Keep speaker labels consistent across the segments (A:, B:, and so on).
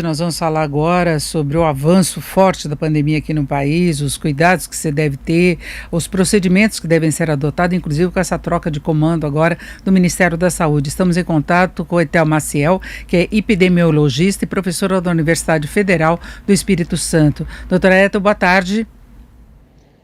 A: Nós vamos falar agora sobre o avanço forte da pandemia aqui no país, os cuidados que você deve ter, os procedimentos que devem ser adotados, inclusive com essa troca de comando agora do Ministério da Saúde. Estamos em contato com o Etel Maciel, que é epidemiologista e professora da Universidade Federal do Espírito Santo. Doutora Etel, boa tarde.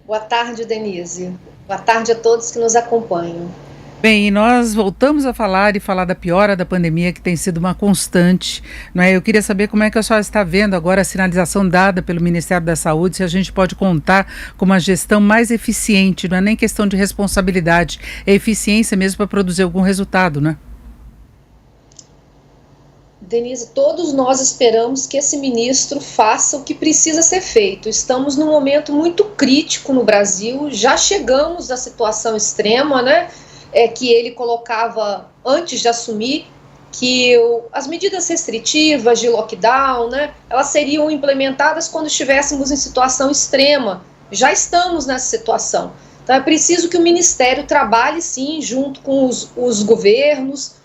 B: Boa tarde, Denise. Boa tarde a todos que nos acompanham.
A: Bem, e nós voltamos a falar da piora da pandemia, que tem sido uma constante, não é? Eu queria saber como é que a senhora está vendo agora a sinalização dada pelo Ministério da Saúde, se a gente pode contar com uma gestão mais eficiente, não é nem questão de responsabilidade, é eficiência mesmo para produzir algum resultado, né?
B: Denise, todos nós esperamos que esse ministro faça o que precisa ser feito. Estamos num momento muito crítico no Brasil, já chegamos à situação extrema, né? Que ele colocava antes de assumir, que as medidas restritivas de lockdown, né, elas seriam implementadas quando estivéssemos em situação extrema. Já estamos nessa situação. Então é preciso que o Ministério trabalhe sim, junto com os governos,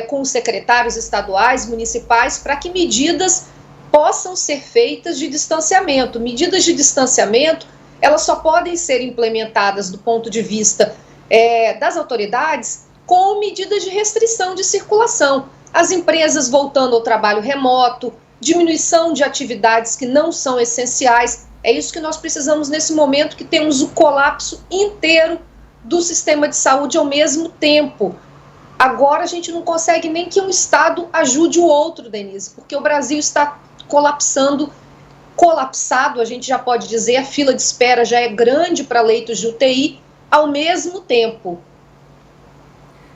B: com os secretários estaduais, municipais, para que medidas possam ser feitas de distanciamento. Medidas de distanciamento, elas só podem ser implementadas do ponto de vista das autoridades com medidas de restrição de circulação. As empresas voltando ao trabalho remoto, diminuição de atividades que não são essenciais. É isso que nós precisamos nesse momento, que temos o colapso inteiro do sistema de saúde ao mesmo tempo. Agora a gente não consegue nem que um estado ajude o outro, Denise, porque o Brasil está colapsado, a gente já pode dizer, a fila de espera já é grande para leitos de UTI, ao mesmo tempo.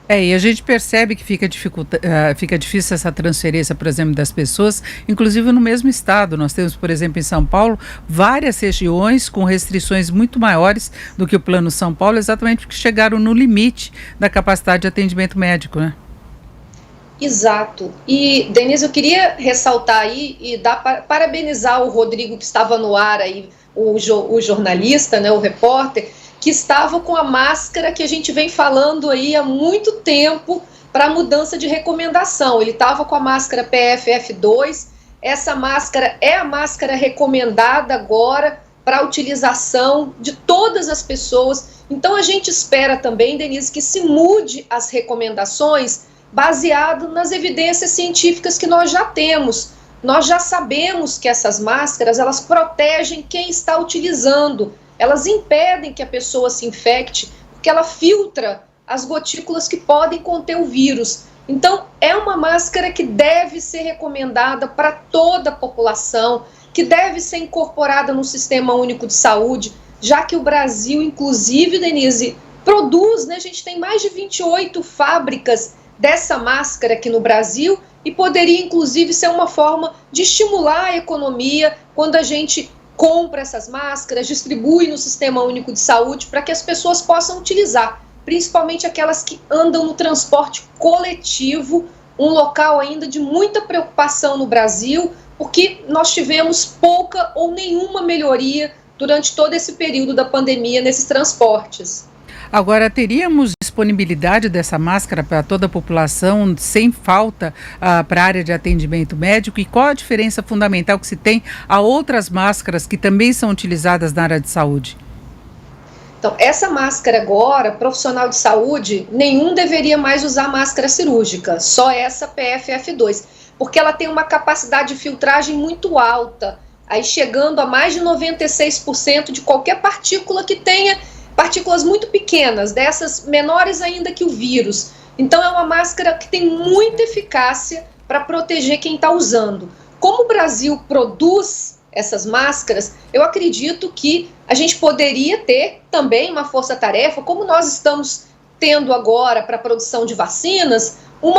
A: E a gente percebe que fica difícil essa transferência, por exemplo, das pessoas, inclusive no mesmo estado. Nós temos, por exemplo, em São Paulo, várias regiões com restrições muito maiores do que o Plano São Paulo, exatamente porque chegaram no limite da capacidade de atendimento médico, né?
B: Exato. E, Denise, eu queria ressaltar aí e parabenizar o Rodrigo, que estava no ar aí, o jornalista, né, o repórter, que estava com a máscara que a gente vem falando aí há muito tempo para a mudança de recomendação. Ele estava com a máscara PFF2, essa máscara é a máscara recomendada agora para a utilização de todas as pessoas. Então a gente espera também, Denise, que se mude as recomendações baseado nas evidências científicas que nós já temos. Nós já sabemos que essas máscaras, elas protegem quem está utilizando. Elas impedem que a pessoa se infecte, porque ela filtra as gotículas que podem conter o vírus. Então, é uma máscara que deve ser recomendada para toda a população, que deve ser incorporada no Sistema Único de Saúde, já que o Brasil, inclusive, Denise, produz, né? A gente tem mais de 28 fábricas dessa máscara aqui no Brasil e poderia, inclusive, ser uma forma de estimular a economia quando a gente compra essas máscaras, distribui no Sistema Único de Saúde para que as pessoas possam utilizar, principalmente aquelas que andam no transporte coletivo, um local ainda de muita preocupação no Brasil, porque nós tivemos pouca ou nenhuma melhoria durante todo esse período da pandemia nesses transportes.
A: Agora, teríamos disponibilidade dessa máscara para toda a população, sem falta para a área de atendimento médico? E qual a diferença fundamental que se tem a outras máscaras que também são utilizadas na área de saúde?
B: Então, essa máscara agora, profissional de saúde, nenhum deveria mais usar máscara cirúrgica, só essa PFF2, porque ela tem uma capacidade de filtragem muito alta, aí chegando a mais de 96% de qualquer partícula que tenha, partículas muito pequenas, dessas menores ainda que o vírus. Então é uma máscara que tem muita eficácia para proteger quem está usando. Como o Brasil produz essas máscaras, eu acredito que a gente poderia ter também uma força-tarefa, como nós estamos tendo agora para a produção de vacinas, um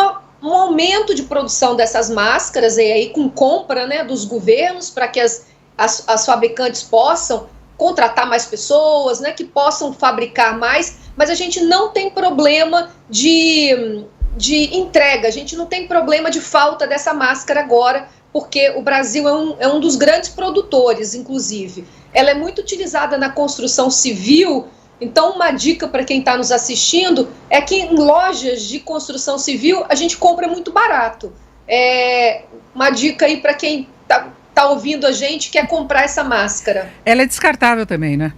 B: aumento de produção dessas máscaras, e aí com compra, né, dos governos, para que as fabricantes possam contratar mais pessoas, né, que possam fabricar mais, mas a gente não tem problema de entrega, a gente não tem problema de falta dessa máscara agora, porque o Brasil é um dos grandes produtores, inclusive. Ela é muito utilizada na construção civil, então uma dica para quem está nos assistindo é que em lojas de construção civil a gente compra muito barato. uma dica aí para quem tá ouvindo a gente e quer comprar essa máscara.
A: Ela é descartável também, né?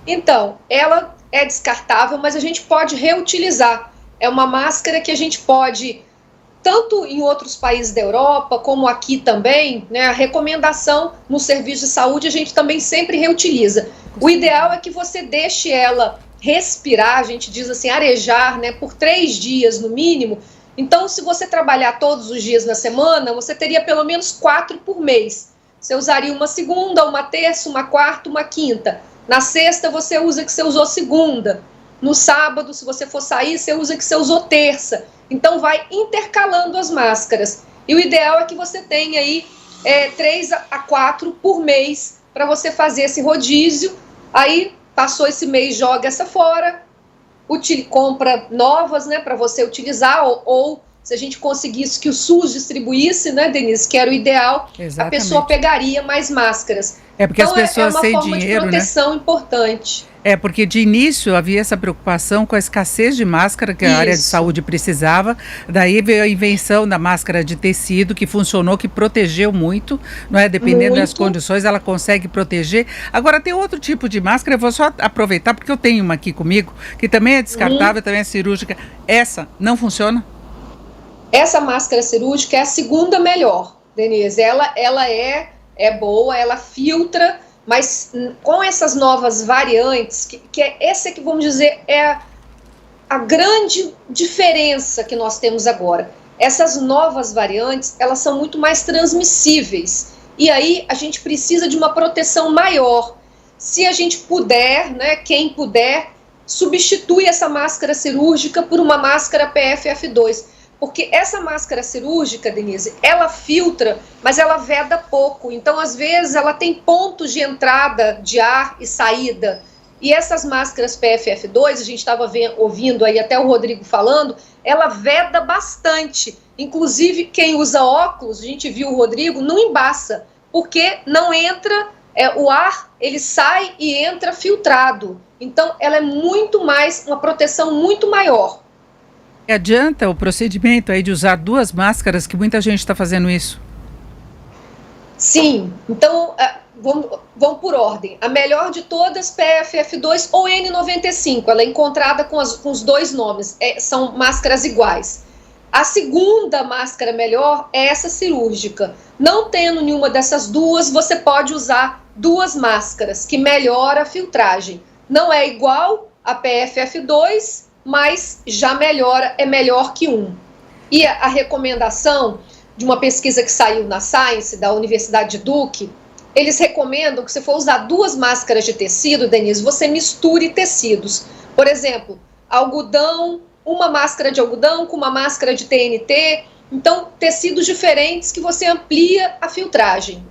B: Então, ela é descartável, mas a gente pode reutilizar. É uma máscara que a gente pode, tanto em outros países da Europa, como aqui também, né, a recomendação no serviço de saúde a gente também sempre reutiliza. O ideal é que você deixe ela respirar, a gente diz assim, arejar, né, por 3 dias no mínimo. Então, se você trabalhar todos os dias na semana, você teria pelo menos 4 por mês. Você usaria uma segunda, uma terça, uma quarta, uma quinta. Na sexta, você usa que você usou segunda. No sábado, se você for sair, você usa que você usou terça. Então, vai intercalando as máscaras. E o ideal é que você tenha aí 3 a 4 por mês para você fazer esse rodízio. Aí, passou esse mês, joga essa fora, compra novas, né, para você utilizar, ou se a gente conseguisse que o SUS distribuísse, né, Denise, que era o ideal,
A: Exatamente.
B: A pessoa pegaria mais máscaras.
A: Porque
B: então,
A: as pessoas sem dinheiro,
B: é uma forma de proteção, né, importante.
A: Porque de início havia essa preocupação com a escassez de máscara que a área de saúde precisava. Daí veio a invenção da máscara de tecido, que funcionou, que protegeu muito, não é? Dependendo das condições, ela consegue proteger. Agora tem outro tipo de máscara, eu vou só aproveitar, porque eu tenho uma aqui comigo, que também é descartável, também é cirúrgica. Essa não funciona?
B: Essa máscara cirúrgica é a segunda melhor, Denise. Ela é boa, ela filtra, mas com essas novas variantes, que essa que vamos dizer é a grande diferença que nós temos agora. Essas novas variantes, elas são muito mais transmissíveis, e aí a gente precisa de uma proteção maior. Se a gente puder, né, quem puder, substitui essa máscara cirúrgica por uma máscara PFF2, porque essa máscara cirúrgica, Denise, ela filtra, mas ela veda pouco. Então, às vezes, ela tem pontos de entrada de ar e saída. E essas máscaras PFF2, a gente estava ouvindo aí até o Rodrigo falando, ela veda bastante. Inclusive, quem usa óculos, a gente viu o Rodrigo, não embaça, porque não entra, o ar, ele sai e entra filtrado. Então, ela é muito mais, uma proteção muito maior.
A: Adianta o procedimento aí de usar 2 máscaras, que muita gente está fazendo isso?
B: Sim, então vamos por ordem. A melhor de todas, PFF2 ou N95, ela é encontrada com os 2 nomes, são máscaras iguais. A segunda máscara melhor é essa cirúrgica. Não tendo nenhuma dessas 2, você pode usar 2 máscaras, que melhora a filtragem. Não é igual a PFF2, mas já melhora, é melhor que 1. E a recomendação de uma pesquisa que saiu na Science, da Universidade de Duke, eles recomendam que se for usar 2 máscaras de tecido, Denise, você misture tecidos. Por exemplo, algodão, uma máscara de algodão com uma máscara de TNT. Então, tecidos diferentes que você amplia a filtragem.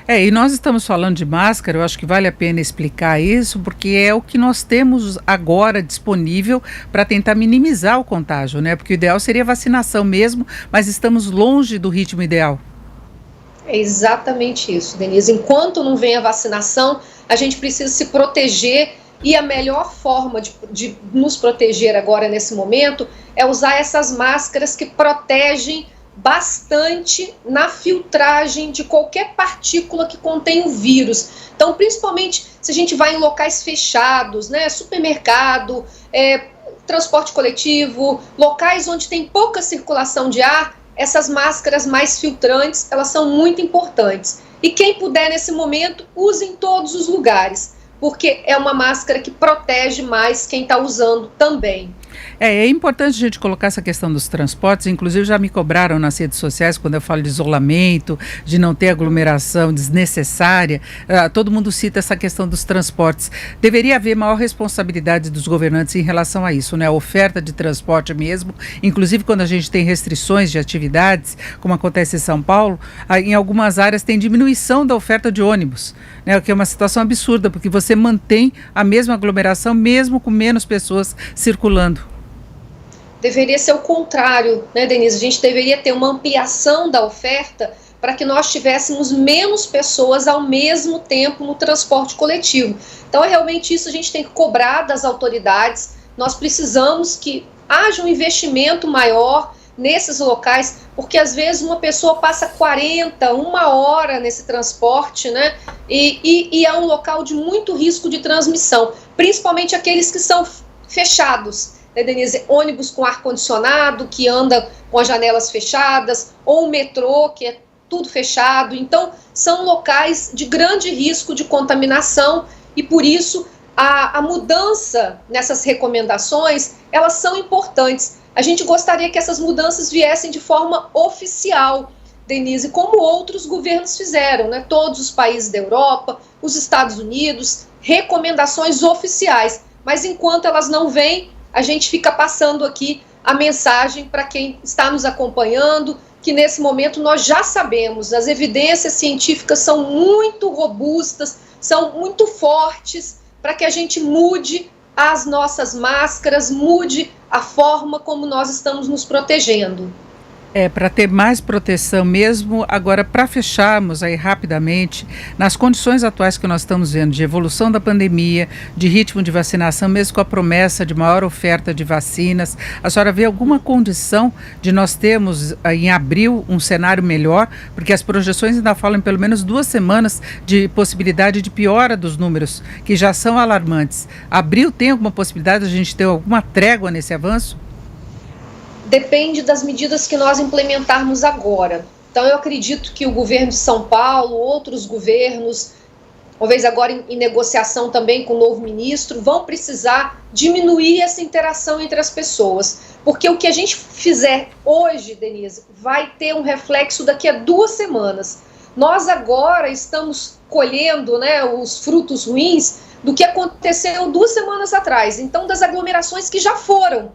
A: E nós estamos falando de máscara, eu acho que vale a pena explicar isso, porque é o que nós temos agora disponível para tentar minimizar o contágio, né? Porque o ideal seria vacinação mesmo, mas estamos longe do ritmo ideal.
B: É exatamente isso, Denise. Enquanto não vem a vacinação, a gente precisa se proteger, e a melhor forma de nos proteger agora nesse momento é usar essas máscaras que protegem bastante na filtragem de qualquer partícula que contém o vírus. Então, principalmente se a gente vai em locais fechados, né, supermercado, transporte coletivo, locais onde tem pouca circulação de ar, essas máscaras mais filtrantes, elas são muito importantes. E quem puder nesse momento, use em todos os lugares, porque é uma máscara que protege mais quem está usando também.
A: É importante a gente colocar essa questão dos transportes, inclusive já me cobraram nas redes sociais quando eu falo de isolamento, de não ter aglomeração desnecessária, todo mundo cita essa questão dos transportes. Deveria haver maior responsabilidade dos governantes em relação a isso, né? A oferta de transporte mesmo, inclusive quando a gente tem restrições de atividades, como acontece em São Paulo, em algumas áreas tem diminuição da oferta de ônibus, né? O que é uma situação absurda, porque você mantém a mesma aglomeração mesmo com menos pessoas circulando.
B: Deveria ser o contrário, né, Denise? A gente deveria ter uma ampliação da oferta para que nós tivéssemos menos pessoas ao mesmo tempo no transporte coletivo. Então, é realmente isso, a gente tem que cobrar das autoridades. Nós precisamos que haja um investimento maior nesses locais, porque às vezes uma pessoa passa 40, uma hora nesse transporte, né? E é um local de muito risco de transmissão, principalmente aqueles que são fechados, né, Denise? Ônibus com ar-condicionado, que anda com as janelas fechadas, ou o metrô, que é tudo fechado. Então, são locais de grande risco de contaminação e, por isso, a mudança nessas recomendações, elas são importantes. A gente gostaria que essas mudanças viessem de forma oficial, Denise, como outros governos fizeram, né? Todos os países da Europa, os Estados Unidos, recomendações oficiais. Mas enquanto elas não vêm, a gente fica passando aqui a mensagem para quem está nos acompanhando, que nesse momento nós já sabemos, as evidências científicas são muito robustas, são muito fortes, para que a gente mude as nossas máscaras, mude a forma como nós estamos nos protegendo.
A: Para ter mais proteção mesmo. Agora, para fecharmos aí rapidamente, nas condições atuais que nós estamos vendo de evolução da pandemia, de ritmo de vacinação, mesmo com a promessa de maior oferta de vacinas, a senhora vê alguma condição de nós termos em abril um cenário melhor? Porque as projeções ainda falam em pelo menos 2 semanas de possibilidade de piora dos números, que já são alarmantes. Abril tem alguma possibilidade de a gente ter alguma trégua nesse avanço?
B: Depende das medidas que nós implementarmos agora. Então, eu acredito que o governo de São Paulo, outros governos, talvez agora em negociação também com o novo ministro, vão precisar diminuir essa interação entre as pessoas. Porque o que a gente fizer hoje, Denise, vai ter um reflexo daqui a 2 semanas. Nós agora estamos colhendo, né, os frutos ruins do que aconteceu 2 semanas atrás. Então, das aglomerações que já foram.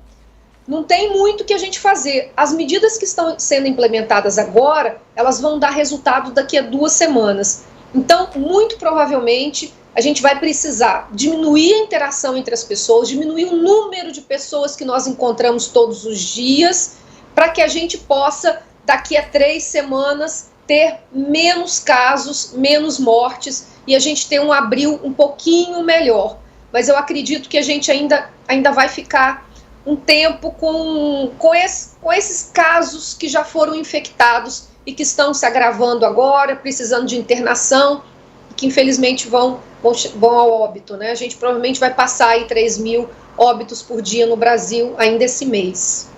B: Não tem muito que a gente fazer. As medidas que estão sendo implementadas agora, elas vão dar resultado daqui a 2 semanas. Então, muito provavelmente, a gente vai precisar diminuir a interação entre as pessoas, diminuir o número de pessoas que nós encontramos todos os dias, para que a gente possa, daqui a 3 semanas, ter menos casos, menos mortes, e a gente ter um abril um pouquinho melhor. Mas eu acredito que a gente ainda vai ficar um tempo com esses casos que já foram infectados e que estão se agravando agora, precisando de internação, e que infelizmente vão ao óbito, né? A gente provavelmente vai passar aí 3.000 óbitos por dia no Brasil ainda esse mês.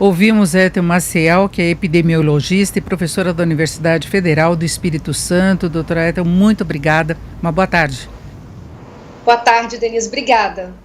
A: Ouvimos Ethel Maciel, que é epidemiologista e professora da Universidade Federal do Espírito Santo. Doutora Ethel, muito obrigada. Uma boa tarde.
B: Boa tarde, Denise. Obrigada.